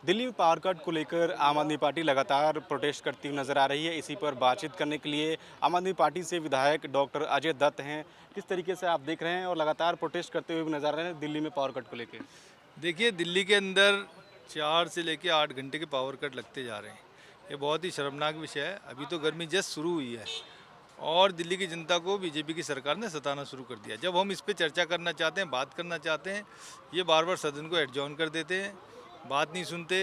दिल्ली में power cut को लेकर आम आदमी पार्टी लगातार प्रोटेस्ट करती हुई नजर आ रही है। इसी पर बातचीत करने के लिए आम आदमी पार्टी से विधायक डॉक्टर अजय दत्त हैं। किस तरीके से आप देख रहे हैं और लगातार प्रोटेस्ट करते हुए भी नजर आ रहे हैं दिल्ली में पावर कट को लेकर? देखिए, दिल्ली के अंदर 4 से लेकर 8 घंटे के पावर कट लगते जा रहे हैं। ये बहुत ही शर्मनाक विषय है। अभी तो गर्मी जस्ट शुरू हुई है और दिल्ली की जनता को बीजेपी की सरकार ने सताना शुरू कर दिया। जब हम इस पे चर्चा करना चाहते हैं, बात करना चाहते हैं, ये बार बार सदन को एडजॉर्न कर देते हैं, बात नहीं सुनते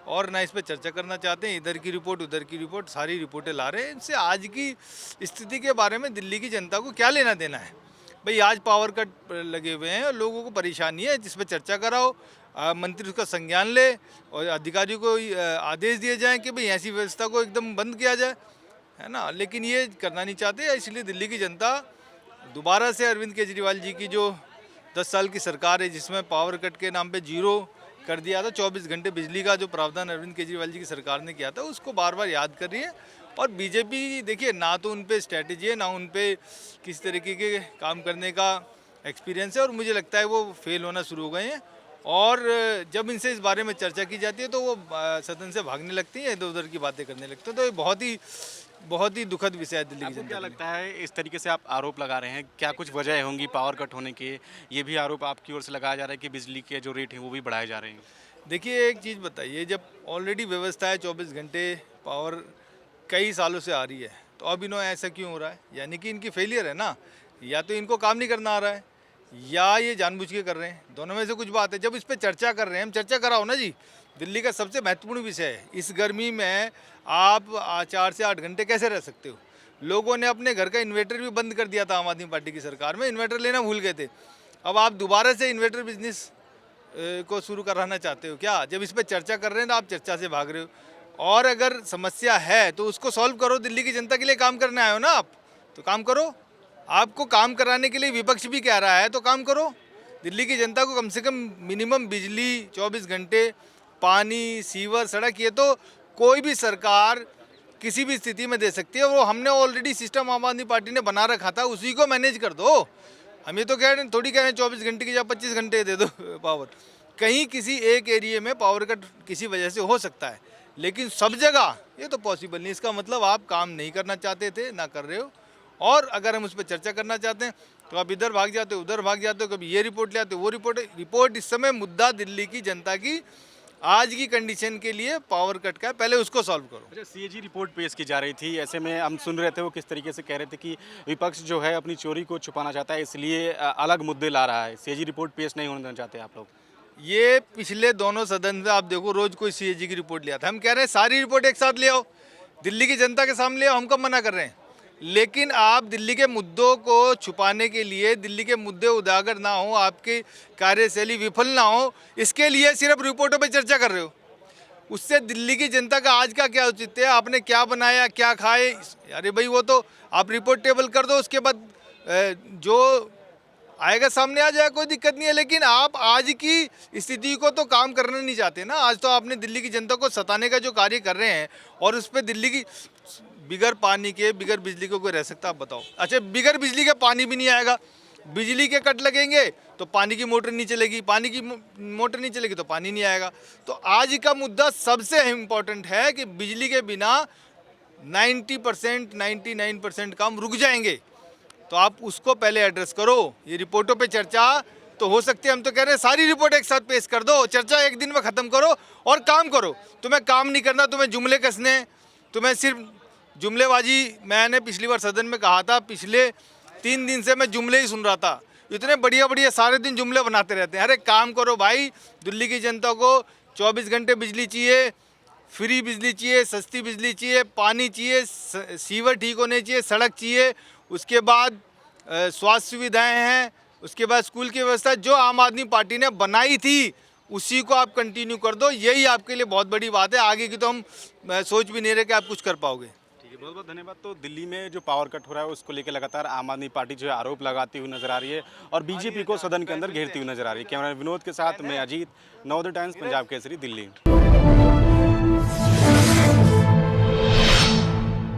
और ना इस पे चर्चा करना चाहते हैं। इधर की रिपोर्ट, उधर की रिपोर्ट, सारी रिपोर्टें ला रहे हैं। इनसे आज की स्थिति के बारे में दिल्ली की जनता को क्या लेना देना है? भाई, आज पावर कट लगे हुए हैं और लोगों को परेशानी है, जिस पर चर्चा कराओ, मंत्री उसका संज्ञान ले और अधिकारियों को आदेश दिए जाएं कि भाई ऐसी व्यवस्था को एकदम बंद किया जाए, है ना। लेकिन ये करना नहीं चाहते, इसलिए दिल्ली की जनता दोबारा से अरविंद केजरीवाल जी की जो 10 साल की सरकार है, जिसमें पावर कट के नाम पे जीरो कर दिया था, 24 घंटे बिजली का जो प्रावधान अरविंद केजरीवाल जी की सरकार ने किया था, उसको बार बार याद कर रही है। और बीजेपी, देखिए, ना तो उन पे स्ट्रैटेजी है, ना उन पे किस तरीके के काम करने का एक्सपीरियंस है, और मुझे लगता है वो फेल होना शुरू हो गए हैं। और जब इनसे इस बारे में चर्चा की जाती है तो वो सदन से भागने लगती हैं, इधर उधर की बातें करने लगते हैं। तो ये बहुत ही दुखद विषय है दिल्ली की जनता। क्या लगता है इस तरीके से आप आरोप लगा रहे हैं, क्या कुछ वजह होंगी पावर कट होने के? ये भी आरोप आपकी ओर से लगाया जा रहा है कि बिजली के जो रेट हैं वो भी बढ़ाए जा रहे हैं। देखिए, एक चीज़ बताइए, जब ऑलरेडी व्यवस्था है 24 घंटे पावर कई सालों से आ रही है, तो अब इन्हों ऐसा क्यों हो रहा है? यानी कि इनकी फेलियर है ना, या तो इनको काम नहीं करना आ रहा है या ये जानबूझ के कर रहे हैं। दोनों में से कुछ बात है। जब इस पर चर्चा कर रहे हैं, हम चर्चा कराओ ना जी। दिल्ली का सबसे महत्वपूर्ण विषय है। इस गर्मी में आप 4 से 8 घंटे कैसे रह सकते हो? लोगों ने अपने घर का इन्वर्टर भी बंद कर दिया था आम आदमी पार्टी की सरकार में, इन्वर्टर लेना भूल गए थे। अब आप दोबारा से इन्वर्टर बिजनेस को शुरू कराना चाहते हो क्या? जब इस पर चर्चा कर रहे हैं तो आप चर्चा से भाग रहे हो। और अगर समस्या है तो उसको सॉल्व करो। दिल्ली की जनता के लिए काम करने आए हो ना आप, तो काम करो। आपको काम कराने के लिए विपक्ष भी कह रहा है तो काम करो। दिल्ली की जनता को कम से कम मिनिमम बिजली, 24 घंटे, पानी, सीवर, सड़क, ये तो कोई भी सरकार किसी भी स्थिति में दे सकती है। वो हमने ऑलरेडी सिस्टम आम आदमी पार्टी ने बना रखा था, उसी को मैनेज कर दो। हम ये तो कह रहे हैं, थोड़ी कह रहे हैं 24 घंटे की या 25 घंटे दे दो पावर। कहीं किसी एक एरिया में पावर कट किसी वजह से हो सकता है, लेकिन सब जगह ये तो पॉसिबल नहीं। इसका मतलब आप काम नहीं करना चाहते थे, ना कर रहे हो। और अगर हम उस पर चर्चा करना चाहते हैं तो आप इधर भाग जाते हो, उधर भाग जाते हो, कभी ये रिपोर्ट ले आते हो, वो रिपोर्ट इस समय मुद्दा दिल्ली की जनता की आज की कंडीशन के लिए पावर कट का है, पहले उसको सॉल्व करो। अच्छा, सीएजी रिपोर्ट पेश की जा रही थी, ऐसे में हम सुन रहे थे वो किस तरीके से कह रहे थे कि विपक्ष जो है अपनी चोरी को छुपाना चाहता है, इसलिए अलग मुद्दे ला रहा है। सीएजी रिपोर्ट पेश नहीं होना चाहते आप लोग? ये पिछले दोनों सदन में आप देखो, रोज कोई सीएजी की रिपोर्ट ले आता है। हम कह रहे हैं सारी रिपोर्ट एक साथ ले आओ, दिल्ली की जनता के सामने ले आओ। हम कब मना कर रहे हैं? लेकिन आप दिल्ली के मुद्दों को छुपाने के लिए, दिल्ली के मुद्दे उजागर ना हो, आपकी कार्यशैली विफल ना हो, इसके लिए सिर्फ रिपोर्टों पे चर्चा कर रहे हो। उससे दिल्ली की जनता का आज का क्या औचित्य है? आपने क्या बनाया, क्या खाए? अरे भाई, वो तो आप रिपोर्ट टेबल कर दो, उसके बाद जो आएगा सामने आ जाएगा, कोई दिक्कत नहीं है। लेकिन आप आज की स्थिति को तो काम करना नहीं चाहते ना। आज तो आपने दिल्ली की जनता को सताने का जो कार्य कर रहे हैं, और उस पर दिल्ली की बिगर पानी के, बिगर बिजली के कोई रह सकता? आप बताओ। अच्छा, बिगर बिजली के पानी भी नहीं आएगा। बिजली के कट लगेंगे तो पानी की मोटर नहीं चलेगी, पानी की मोटर नहीं चलेगी तो पानी नहीं आएगा। तो आज का मुद्दा सबसे इम्पोर्टेंट है कि बिजली के बिना 90%, 99% काम रुक जाएंगे। तो आप उसको पहले एड्रेस करो। ये रिपोर्टों पे चर्चा तो हो सकती है, हम तो कह रहे हैं सारी रिपोर्ट एक साथ पेश कर दो, चर्चा एक दिन में ख़त्म करो और काम करो। तुम्हें काम नहीं करना, तुम्हें जुमले कसने, तुम्हें सिर्फ जुमलेबाजी। मैंने पिछली बार सदन में कहा था, पिछले 3 दिन से मैं जुमले ही सुन रहा था। इतने बढ़िया बढ़िया सारे दिन जुमले बनाते रहते हैं। अरे काम करो भाई। दिल्ली की जनता को 24 घंटे बिजली चाहिए, फ्री बिजली चाहिए, सस्ती बिजली चाहिए, पानी चाहिए, सीवर ठीक होने चाहिए, सड़क चाहिए, उसके बाद स्वास्थ्य सुविधाएं हैं, उसके बाद स्कूल की व्यवस्था। जो आम आदमी पार्टी ने बनाई थी उसी को आप कंटिन्यू कर दो। यही आपके लिए बहुत बड़ी बात है। आगे की तो हम सोच भी नहीं रहे कि आप कुछ कर पाओगे। ठीक है, बहुत बहुत धन्यवाद। तो दिल्ली में जो पावर कट हो रहा है उसको लेकर लगातार आम आदमी पार्टी जो है आरोप लगाती हुई नजर आ रही है और बीजेपी को सदन के अंदर घेरती हुई नजर आ रही है। कैमरा विनोद के साथ मैं अजीत, नवोदय टाइम्स, पंजाब केसरी, दिल्ली।